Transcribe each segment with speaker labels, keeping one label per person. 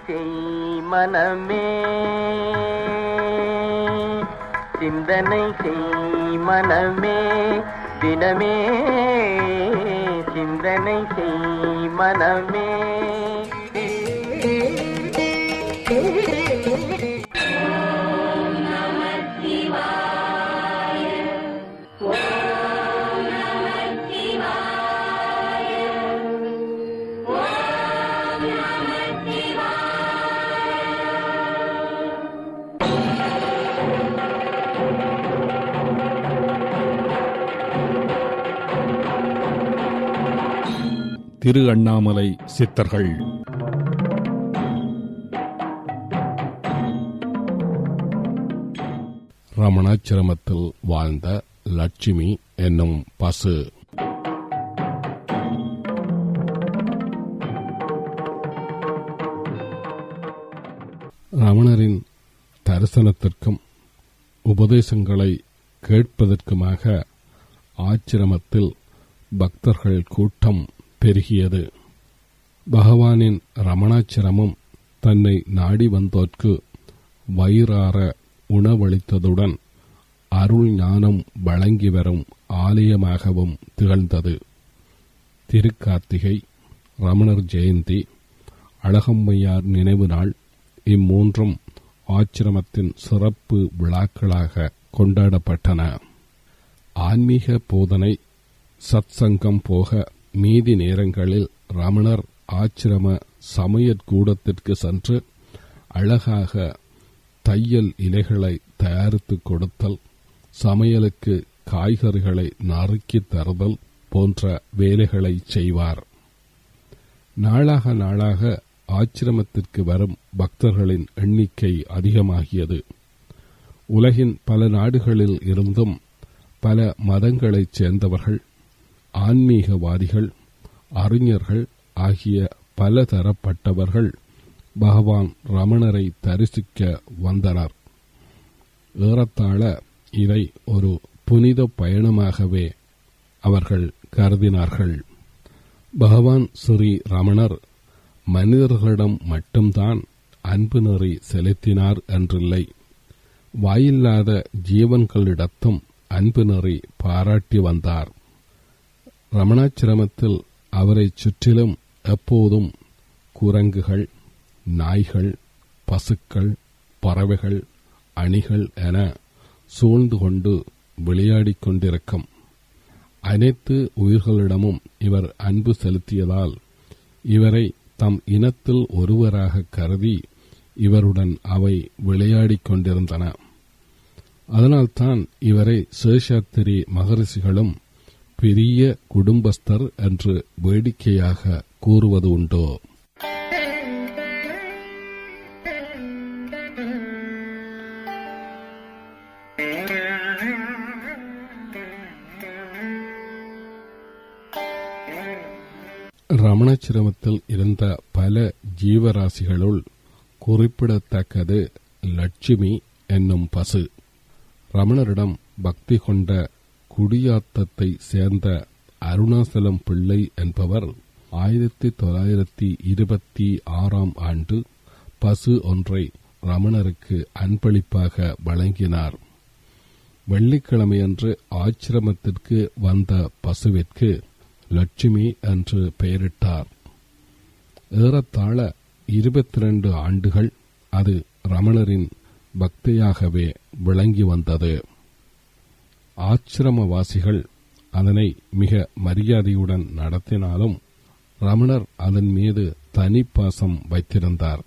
Speaker 1: செய் மனமே, சிந்தனை செய் மனமே, தினமே சிந்தனை செய் மனமே.
Speaker 2: திரு அண்ணாமலை சித்தர்கள். ரமணாச்சிரமத்தில் வாழ்ந்த லட்சுமி என்னும் பசு. ரமணரின் தரிசனத்திற்கும் உபதேசங்களை கேட்பதற்குமாக ஆச்சிரமத்தில் பக்தர்கள் கூட்டம் பெருகியது. பகவானின் ரமணாச்சிரமம் தன்னை நாடி வந்தோர்க்கு வயிறார உணவளித்ததுடன் அருள் ஞானம் வழங்கி வரும் ஆலயமாகவும் திகழ்ந்தது. திருக்கார்த்திகை, ரமணர் ஜெயந்தி, அழகம்மையார் நினைவு நாள் இம்மூன்றும் ஆச்சிரமத்தின் சிறப்பு விழாக்களாக கொண்டாடப்பட்டன. ஆன்மீக போதனை சத்சங்கம் போக மீதி நேரங்களில் ரமணர் ஆச்சிரம சமையற்கூடத்திற்கு சென்று அழகாக தையல் இலைகளை தயாரித்து கொடுத்தல், சமையலுக்கு காய்கறிகளை நறுக்கி தருதல் போன்ற வேலைகளை செய்வார். நாளாக நாளாக ஆச்சிரமத்திற்கு வரும் பக்தர்களின் எண்ணிக்கை அதிகமாகியது. உலகின் பல நாடுகளில் இருந்தும் பல மதங்களைச் சேர்ந்தவர்கள், ஆன்மீகவாதிகள், அறிஞர்கள் ஆகிய பல தரப்பட்டவர்கள் பகவான் ரமணரை தரிசிக்க வந்தனர். ஏறத்தாழ இதை ஒரு புனித பயணமாகவே அவர்கள் கருதினார்கள். பகவான் ஸ்ரீ ரமணர் மனிதர்களிடம் மட்டும்தான் அன்பு நெறி செலுத்தினார் என்றில்லை, வாயில்லாத ஜீவன்களிடத்தும் அன்பு நெறி பாராட்டி வந்தார். ரமணாச்சிரமத்தில் அவரை சுற்றிலும் எப்போதும் குரங்குகள், நாய்கள், பசுக்கள், பறவைகள், அணிகள் என சூழ்ந்து கொண்டு விளையாடிக் கொண்டிருக்கும். அனைத்து உயிர்களிடமும் இவர் அன்பு செலுத்தியதால் இவரை தம் இனத்தில் ஒருவராக கருதி இவருடன் அவை விளையாடிக் கொண்டிருந்தன. அதனால்தான் இவரை சேஷாத்திரி மகரிஷிகளும் பெரிய குடும்பஸ்தர் என்று வேடிக்கையாக கூறுவது உண்டோ. ரமணாச்சிரமத்தில் இருந்த பல ஜீவராசிகளுள் குறிப்பிடத்தக்கது லட்சுமி என்னும் பசு. ரமணரிடம் பக்தி கொண்ட குடியாத்தத்தை சேர்ந்த அருணாசலம் பிள்ளை என்பவர் 1926ஆம் ஆண்டு பசு ஒன்றை ரமணருக்கு அன்பளிப்பாக வழங்கினார். வெள்ளிக்கிழமையன்று ஆச்சிரமத்திற்கு வந்த பசுவிற்கு லட்சுமி என்று பெயரிட்டார். ஏறத்தாழ 22 ஆண்டுகள் அது ரமணரின் பக்தியாகவே விளங்கி வந்தது. ஆச்சிரமவாசிகள் அதனை மிக மரியாதையுடன் நடத்தினாலும் ரமணர் அதன் மீது தனிப்பாசம் வைத்திருந்தார்.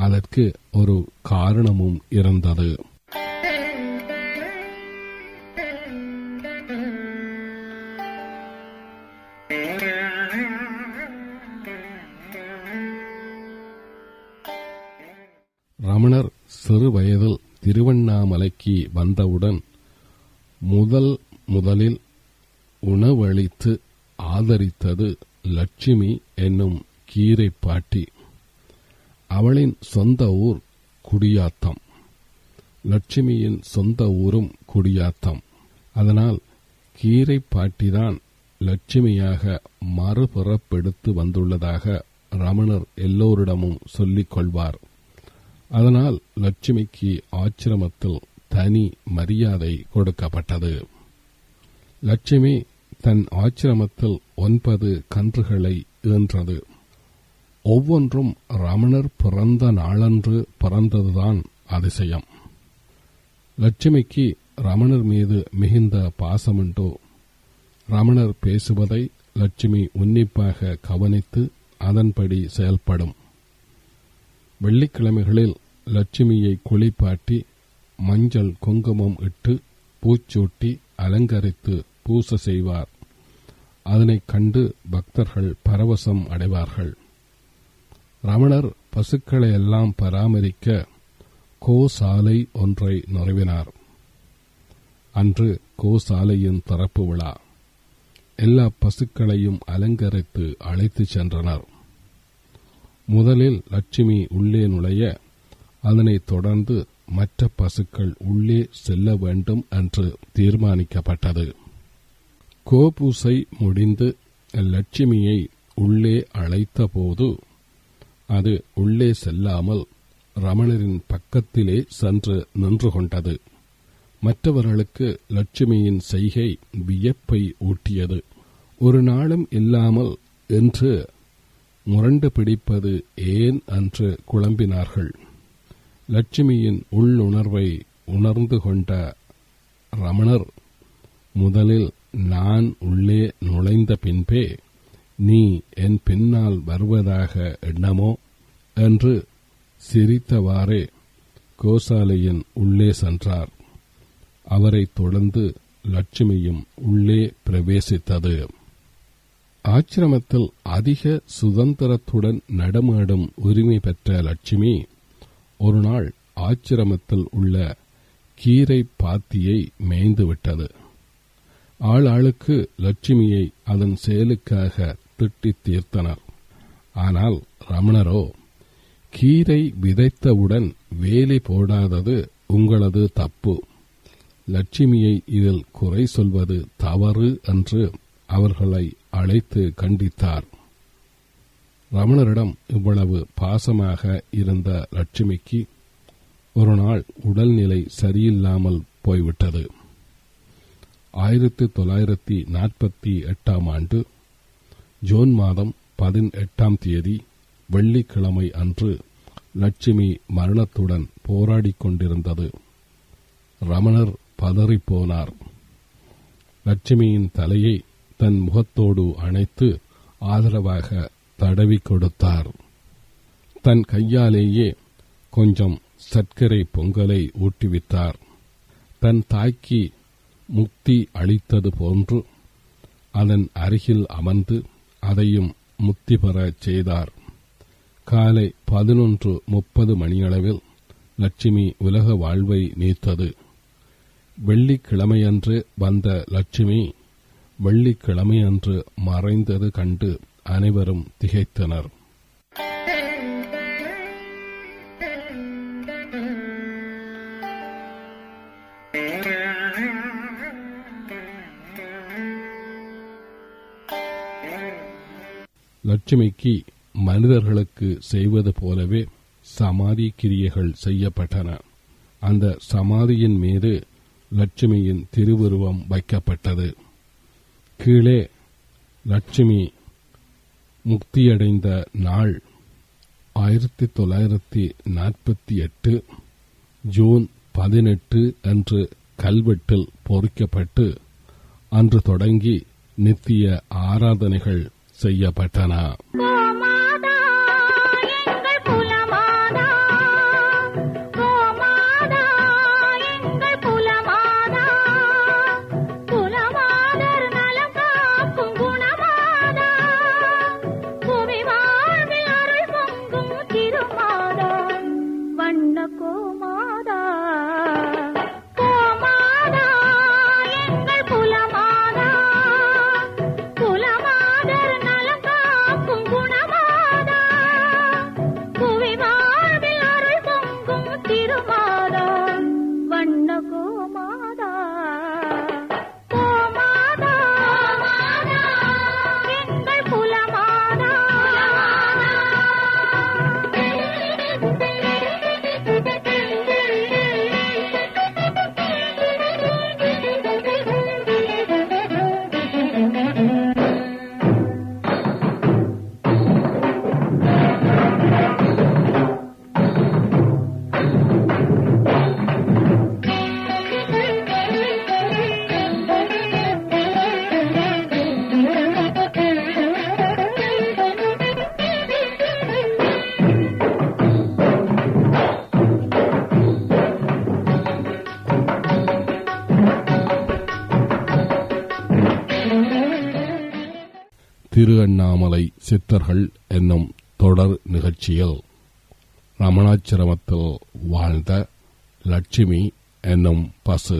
Speaker 2: அதற்கு ஒரு காரணமும் இருந்தது. ரமணர் சிறு வயதில் திருவண்ணாமலைக்கு வந்தவுடன் முதலில் உணவளித்து ஆதரித்தது லட்சுமி என்னும் கீரை பாட்டி. அவளின் சொந்த ஊர் குடியாத்தம். லட்சுமியின் சொந்த ஊரும் குடியாத்தம். அதனால் கீரை பாட்டிதான் லட்சுமியாக மறுபிறப்பெடுத்து வந்துள்ளதாக ரமணர் எல்லோரிடமும் சொல்லிக் கொள்வார். அதனால் லட்சுமிக்கு ஆச்சிரமத்தில் தனி மரியாதை கொடுக்கப்பட்டது. லட்சுமி தன் ஆச்சிரமத்தில் 9 கன்றுகளை ஈன்றது. ஒவ்வொன்றும் ரமணர் பிறந்த நாளன்று பிறந்ததுதான் அதிசயம். லட்சுமிக்கு ரமணர் மீது மிகுந்த பாசமுண்டோ. ரமணர் பேசுவதை லட்சுமி உன்னிப்பாக கவனித்து அதன்படி செயல்படும். வெள்ளிக்கிழமைகளில் லட்சுமியை குளிப்பாட்டி மஞ்சள் குங்குமம் இட்டு பூச்சூட்டி அலங்கரித்து பூசை செய்வார். அதனைக் கண்டு பக்தர்கள் பரவசம் அடைவார்கள். ரமணர் பசுக்களை எல்லாம் பராமரிக்க கோசாலை ஒன்றை நிறுவினார். அன்று கோசாலையின் திறப்பு விழா. எல்லா பசுக்களையும் அலங்கரித்து அழைத்துச் சென்றனர். முதலில் லட்சுமி உள்ளே நுழைய, அதனைத் தொடர்ந்து மற்ற பசுக்கள் உள்ளே செல்ல வேண்டும் என்று தீர்மானிக்கப்பட்டது. கோபூசை முடிந்து லட்சுமியை உள்ளே அழைத்த போது அது உள்ளே செல்லாமல் ரமணரின் பக்கத்திலே சென்று நின்று கொண்டது. மற்றவர்களுக்கு லட்சுமியின் செய்கை வியப்பை ஊட்டியது. ஒரு நாளும் இல்லாமல் என்று முரண்டு பிடிப்பது ஏன் என்று குழம்பினார்கள். லட்சுமியின் உள்ளுணர்வை உணர்ந்து கொண்ட ரமணர் முதலில் நான் உள்ளே நுழைந்த பின்பே நீ என் பின்னால் வருவதாக எண்ணமோ என்று சிரித்தவாறே கோசாலையின் உள்ளே சென்றார். அவரைத் தொடர்ந்து லட்சுமியும் உள்ளே பிரவேசித்தது. ஆச்சிரமத்தில் அதிக சுதந்திரத்துடன் நடமாடும் உரிமை பெற்ற லட்சுமி ஒரு நாள் ஆச்சிரமத்தில் உள்ள கீரை பாத்தியை மேய்ந்துவிட்டது. ஆளாளுக்கு லட்சுமியை அதன் செயலுக்காக திட்டித் தீர்த்தனர். ஆனால் ரமணரோ, கீரை விதைத்தவுடன் வேலி போடாதது உங்களது தப்பு, லட்சுமியை இதில் குறை சொல்வது தவறு என்று அவர்களை அழைத்து கண்டித்தார். ரமணரிடம் இவ்வளவு பாசமாக இருந்த லட்சுமிக்கு ஒரு நாள் உடல்நிலை சரியில்லாமல் போய்விட்டது. 1948 ஆண்டு ஜூன் மாதம் 18 வெள்ளிக்கிழமை அன்று லட்சுமி மரணத்துடன் போராடிக் கொண்டிருந்தது. ரமணர் பதறிப்போனார். லட்சுமியின் தலையை தன் முகத்தோடு அணைத்து ஆதரவாக தடவி கொடுத்தார். தன் கையாலேயே கொஞ்சம் சர்க்கரை பொங்கலை ஊட்டிவித்தார். தன் தாய்க்கு முக்தி அளித்தது போன்று அதன் அருகில் அமர்ந்து அதையும் முக்தி பெறச் செய்தார். காலை 11:30 மணியளவில் லட்சுமி உலக வாழ்வை நீத்தது. வெள்ளிக்கிழமையன்று வந்த லட்சுமி வெள்ளிக்கிழமையன்று மறைந்தது கண்டு அனைவரும் திகைத்தனர். லட்சுமிக்கு மனிதர்களுக்கு செய்வது போலவே சமாதி கிரியைகள் செய்யப்பட்டன. அந்த சமாதியின் மீது லட்சுமியின் திருவுருவம் வைக்கப்பட்டது. கீழே லட்சுமி முக்தியடைந்த நாள் 1948 ஜூன் 18 அன்று கல்வெட்டில் பொறிக்கப்பட்டு அன்று தொடங்கி நித்திய ஆராதனைகள் செய்யப்பட்டன.
Speaker 3: குலமாதர் நலம் காக்கும்
Speaker 2: திருஅண்ணாமலை சித்தர்கள் என்னும் தொடர் நிகழ்ச்சியில் ரமணாச்சிரமத்தில் வாழ்ந்த லட்சுமி என்னும் பசு